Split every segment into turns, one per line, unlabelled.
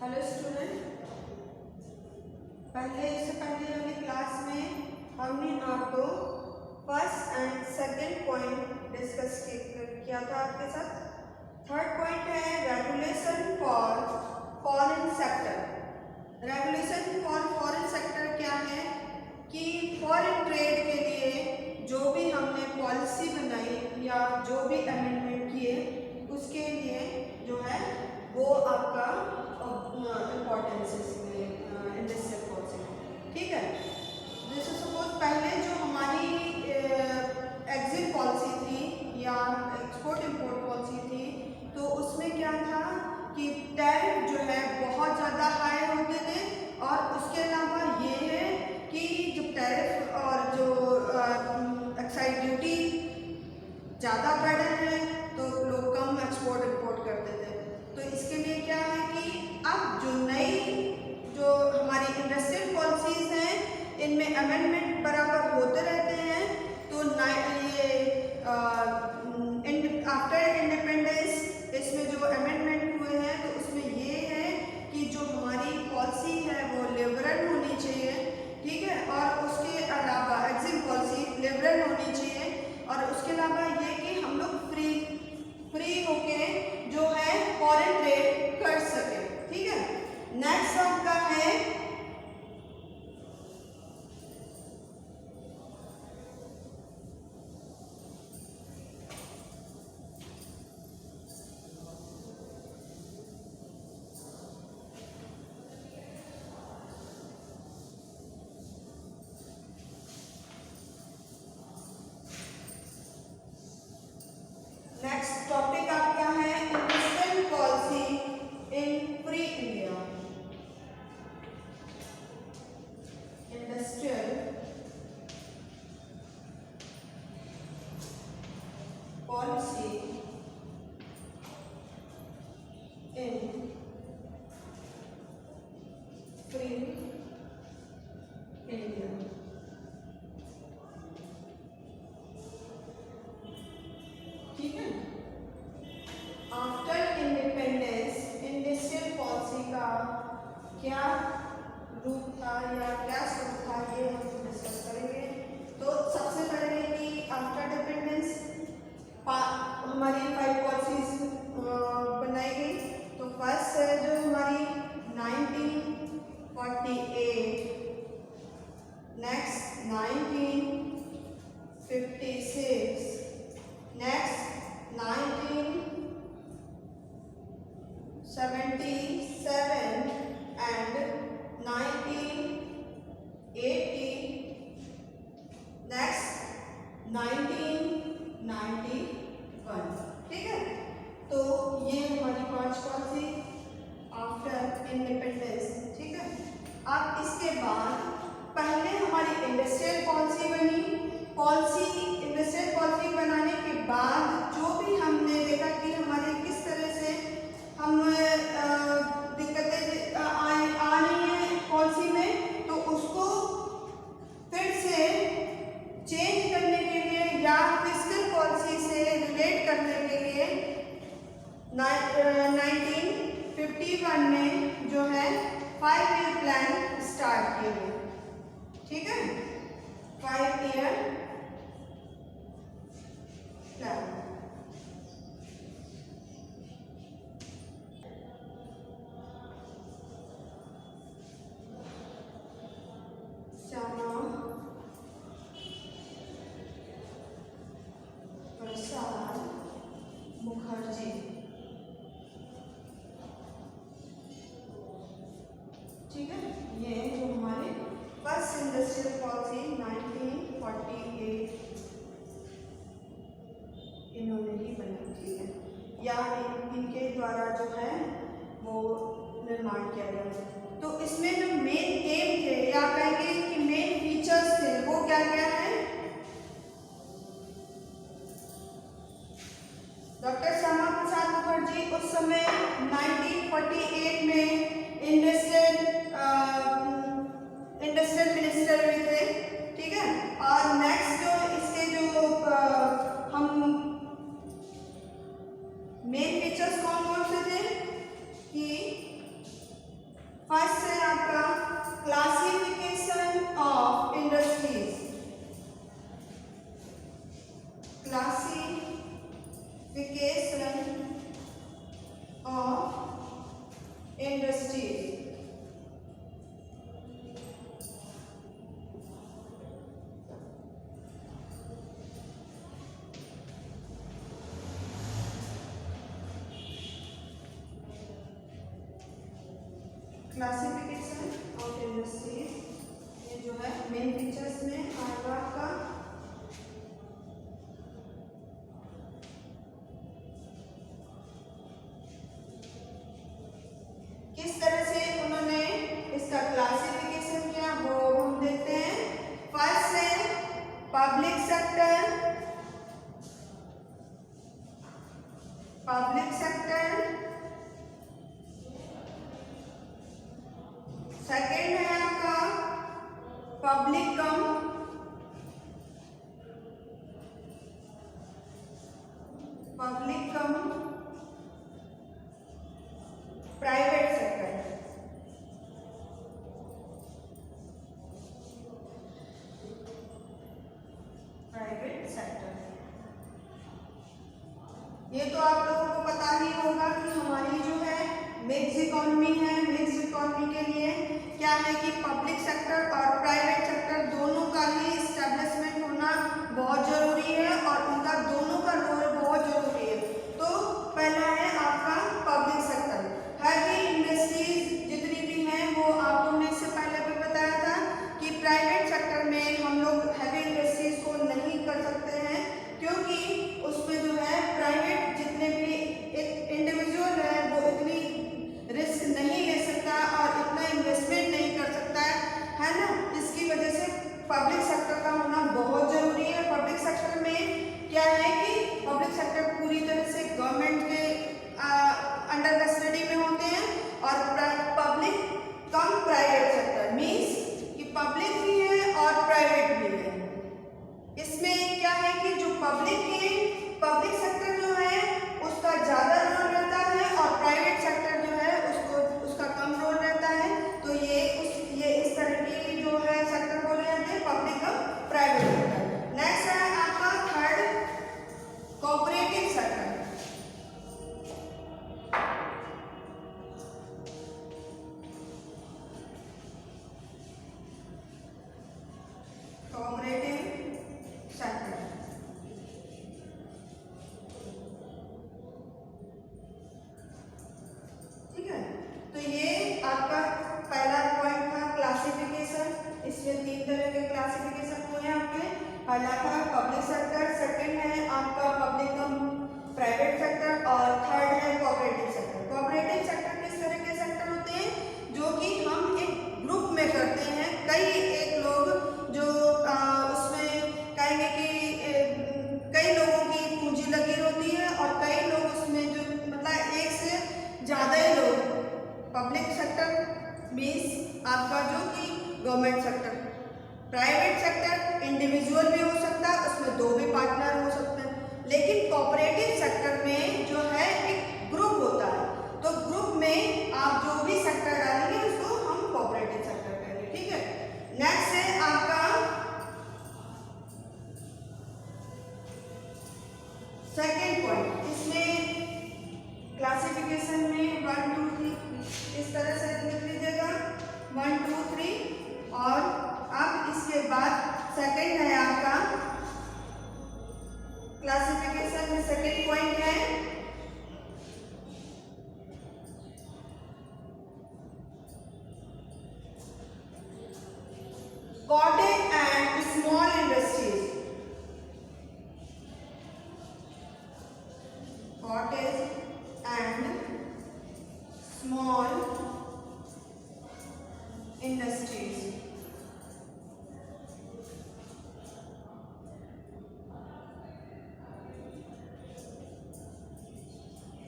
Hello student, इससे पहले वाली क्लास में हमने आपको first and second point discuss किया था आपके साथ। थर्ड पॉइंट है regulation for foreign sector. Regulation for foreign sector क्या है कि फॉरेन ट्रेड के लिए जो भी हमने पॉलिसी बनाई या जो भी अमेंडमेंट किए उसके लिए जो है वो आपका इम्पोर्टेंस इसमें इंडस्ट्रियल पॉलिसी, ठीक है। जैसे सपोज पहले जो हमारी एग्जिट पॉलिसी थी या एक्सपोर्ट इंपोर्ट पॉलिसी थी, तो उसमें क्या था कि टैरिफ जो है बहुत ज़्यादा हाई होते थे, और उसके अलावा ये है कि जो टैरिफ और जो एक्साइज ड्यूटी ज़्यादा बर्डन है तो लोग कम एक्सपोर्ट इंपोर्ट करते थे। तो इसके लिए क्या है कि अब जो हमारी इंडस्ट्रियल पॉलिसीज़ हैं इनमें अमेंडमेंट बराबर होते रहते हैं। तो ये आफ्टर इंडिपेंडेंस इसमें जो अमेंडमेंट हुए हैं तो उसमें ये है कि जो हमारी पॉलिसी है वो लिबरल होनी चाहिए, ठीक है, और उसके अलावा एग्जिट पॉलिसी लिबरल होनी चाहिए, और उसके अलावा ये कि हम लोग फ्री होके जो है फॉरेन ट्रेड कर सके, ठीक है। नेक्स्ट आपका है नेक्स्ट टॉपिक आपका है industrial policy in free India. Industrial policy in free India, ठीक है। आफ्टर इंडिपेंडेंस इंडस्ट्रियल पॉलिसी का क्या रूप था या क्या स्वरूप था ये हम डिस्कस करेंगे। तो सबसे पहले कि आफ्टर इंडिपेंडेंस हमारी 5 पॉलिसीज बनाई गई। तो फर्स्ट है जो हमारी 1948, नेक्स्ट 1956, नेक्स्ट 1977 एंड 1980, नेक्स्ट 1991, ठीक है। तो ये हमारी 5 पॉलिसी आफ्टर इंडिपेंडेंस, ठीक है। अब इसके बाद पहले हमारी इंडस्ट्रियल पॉलिसी बनी। इंडस्ट्रियल पॉलिसी बनाने के बाद जो भी हमने देखा कि हमारे किस तरह से हम दिक्कतें आ रही हैं पॉलिसी में, तो उसको फिर से चेंज करने के लिए या फिस्कल पॉलिसी से रिलेट करने के लिए 1951 में जो है 5 ईयर प्लान स्टार्ट किए गए, ठीक है। 5 ईयर प्लान, श्यामा प्रसाद मुखर्जी, ठीक है। ये जो हमारे फर्स्ट इंडस्ट्रियल पॉलिसी 1948 इन्होंने ही बनाई, ठीक है, या इनके द्वारा जो है वो निर्माण किया गया। तो इसमें जो मेन एम थे या कहेंगे कि मेन फीचर्स थे वो क्या क्या है। डॉक्टर श्यामा प्रसाद मुखर्जी उस समय 1948 में इंडस्ट्रियल मिनिस्टर भी थे, ठीक है। और नेक्स्ट जो इसके जो हम मेन फीचर्स कौन कौन से थे कि of industries. Classification of industries, ये जो है मेन फीचर्स में आएगा आपका। किस तरह से उन्होंने इसका क्लासिफिकेशन किया वो हम देखते हैं। फर्स्ट है पब्लिक सेक्टर, सेकेंड है आपका पब्लिक कम, प्राइवेट सेक्टर। ये तो आप लोगों को पता ही होगा कि हमारी जो है मिक्स इकोनॉमी है। मिक्स इकोनॉमी के लिए क्या है कि पब्लिक सेक्टर और प्राइवेट सेक्टर दोनों का ही इस्टेब्लिशमेंट होना बहुत जरूरी है और उनका दोनों का रोल बहुत जरूरी है। तो पहला है आपका पब्लिक सेक्टर। हैवी इंडस्ट्रीज जितनी भी हैं वो आप लोगों ने इससे पहले भी बताया था कि प्राइवेट सेक्टर में हम लोग हैवी इंडस्ट्रीज को नहीं कर सकते हैं, क्योंकि उसमें जो है प्राइवेट जितने भी एक इंडिविजुअल है वो इतनी रिस्क नहीं ले सकता और इतना इन्वेस्टमेंट नहीं कर सकता है ना। इसकी वजह से पब्लिक सेक्टर का होना बहुत जरूरी है। पब्लिक सेक्टर में क्या है कि पब्लिक सेक्टर पूरी तरह से गवर्नमेंट के अंडर कस्टडी में होते हैं और पब्लिक कम प्राइवेट सेक्टर मीन्स कि पब्लिक भी है और प्राइवेट भी है। इसमें क्या है कि जो पब्लिक सेक्टर जो है उसका ज़्यादा रोल रहता है और प्राइवेट सेक्टर जो है उसका कम रोल रहता है। तो ये इस तरह की जो है सेक्टर बोले जाते हैं पब्लिक और प्राइवेट सेक्टर। नेक्स्ट है आपका थर्ड कोऑपरेटिव सेक्टर। ठीक है, तो ये आपका पहला पॉइंट था क्लासिफिकेशन। इसमें 3 तरह के क्लासिफिकेशन हुए आपके। पहला था पब्लिक सेक्टर, सेकंड है आपका पब्लिक कम प्राइवेट सेक्टर और थर्ड है कोऑपरेटिव सेक्टर। कोऑपरेटिव सेक्टर किस तरह के सेक्टर होते हैं, जो कि हम एक ग्रुप में करते हैं। कई एक लोग जो उसमें कहेंगे कि कई लोगों की पूंजी लगी होती है और कई लोग उसमें जो मतलब एक से ज़्यादा ही लोग। पब्लिक सेक्टर मीन्स आपका जो कि government sector. Private sector individual भी हो सकता है, उसमें 2 भी पार्टनर हो सकते हैं। लेकिन कोऑपरेटिव सेक्टर में जो है एक ग्रुप होता है, तो ग्रुप में आप जो भी सेक्टर डालेंगे उसको हम कोऑपरेटिव सेक्टर कहेंगे। ठीक है, नेक्स्ट है आपका सेकेंड पॉइंट। इसमें क्लासिफिकेशन में 1 2 3 इस तरह से लिख लीजिएगा 1 2 3 और अब इसके बाद सेकंड है आपका क्लासिफिकेशन में सेकंड पॉइंट है cottage and small industries. Cottage and small industries.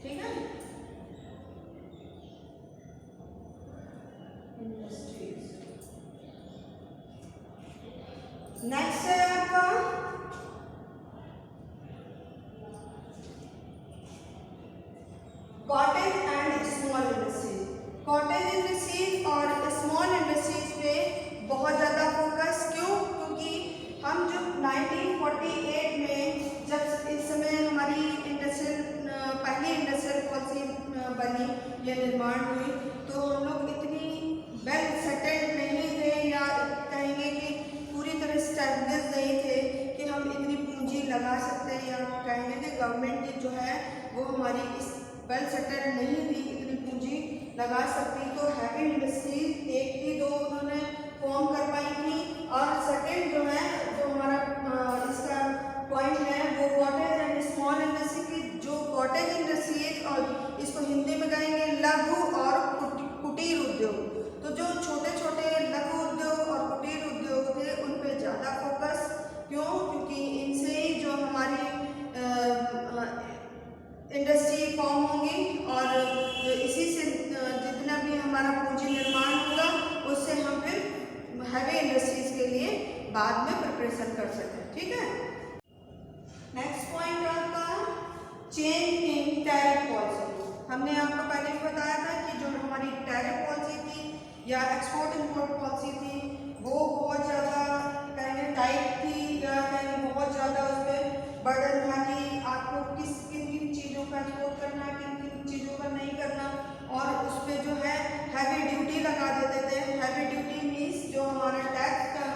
ठीक है, इंडस्ट्रीज। नेक्स्ट है आपका cottage and small industries. Cottage industries और स्मॉल इंडस्ट्रीज पे बहुत ज़्यादा फोकस क्यों, क्योंकि हम जो 1948 में जब इस समय हमारी इंडस्ट्रियल ये निर्माण हुई, तो हम लोग इतनी वेल सेटल्ड नहीं थे, या कहेंगे कि पूरी तरह स्टैब्लिश नहीं थे कि हम इतनी पूंजी लगा सकते हैं, या कहेंगे कि गवर्नमेंट जो है वो हमारी इस वेल सेटल्ड नहीं थी, इतनी पूंजी लगा सकती। तो हैवी इंडस्ट्रीज एक ही दो उन्होंने फॉर्म कर पाई थी। और सेकेंड जो है, जो हमारा इसका पॉइंट है वो कॉटेज एंड स्मॉल इंडस्ट्री की, जो कॉटेज इंडस्ट्री है और इसको हिंदी में कहेंगे लघु और कुटीर उद्योग। तो जो छोटे छोटे लघु उद्योग और कुटीर उद्योग थे उन पे ज़्यादा फोकस, क्यों? क्योंकि इनसे ही जो हमारी इंडस्ट्री फॉर्म होंगी और इसी से जितना भी हमारा पूंजी निर्माण होगा उससे हम फिर हैवी इंडस्ट्रीज के लिए बाद में प्रिपरेशन कर सकते हैं। ठीक है, नेक्स्ट पॉइंट आपका चेंज इन टैरिफ पॉलिसी। हमने आपको पहले भी बताया था कि जो हमारी टैरिफ पॉलिसी थी या एक्सपोर्ट इंपोर्ट पॉलिसी थी वो बहुत ज़्यादा कहेंगे टाइट थी, या कहेंगे बहुत ज़्यादा उस पर बर्डन था कि आपको किन किन चीज़ों का एक्सपोर्ट करना, किन किन चीज़ों का नहीं करना, और उस पर जो है हैवी ड्यूटी लगा देते थे। हैवी ड्यूटी मीन्स जो हमारा टैक्स का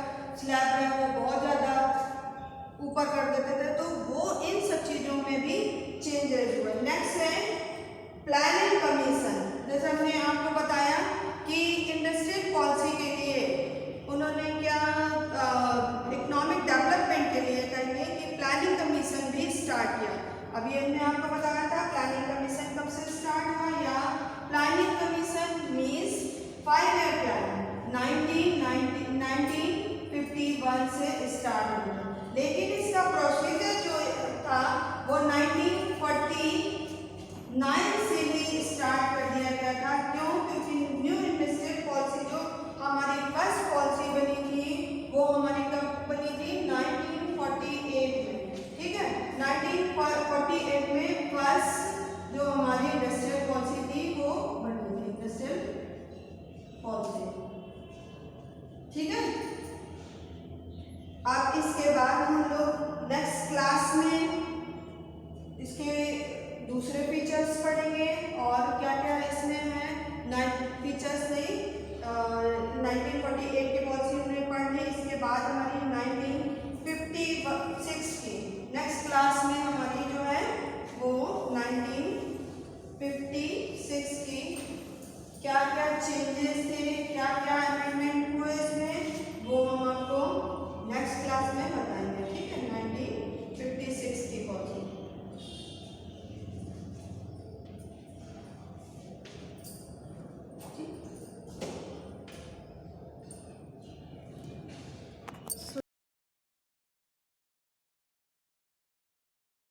स्लैब है वो बहुत ज़्यादा ऊपर कर देते थे, तो वो इन सब चीज़ों में भी चेंजेस हुए। नेक्स्ट है प्लानिंग कमीशन। जैसे हमने आपको बताया कि इंडस्ट्रियल पॉलिसी के लिए उन्होंने क्या इकोनॉमिक डेवलपमेंट के लिए कहेंगे कि प्लानिंग कमीशन भी स्टार्ट किया। अभी हमने आपको बताया था प्लानिंग कमीशन कब से स्टार्ट हुआ, या planning commission means 5 year plan 1951 से स्टार्ट हुआ, लेकिन इसका प्रोसीजर जो था वो 1949 से ही स्टार्ट कर दिया गया था। क्यों? क्योंकि न्यू इंडस्ट्रियल पॉलिसी जो हमारी फर्स्ट पॉलिसी बनी थी वो हमारी कब बनी थी? 1948 में। ठीक है, 1948 में फर्स्ट जो हमारी इंडस्ट्रियल पॉलिसी थी वो बनी थी, इंडस्ट्रियल पॉलिसी। ठीक है, अब इसके बाद हम लोग नेक्स्ट क्लास में इसके दूसरे फीचर्स पढ़ेंगे और क्या क्या इसमें है। 9 फीचर्स नहीं, 1948 की पॉलिसी हमने पढ़ ली। इसके बाद हमारी 1956 की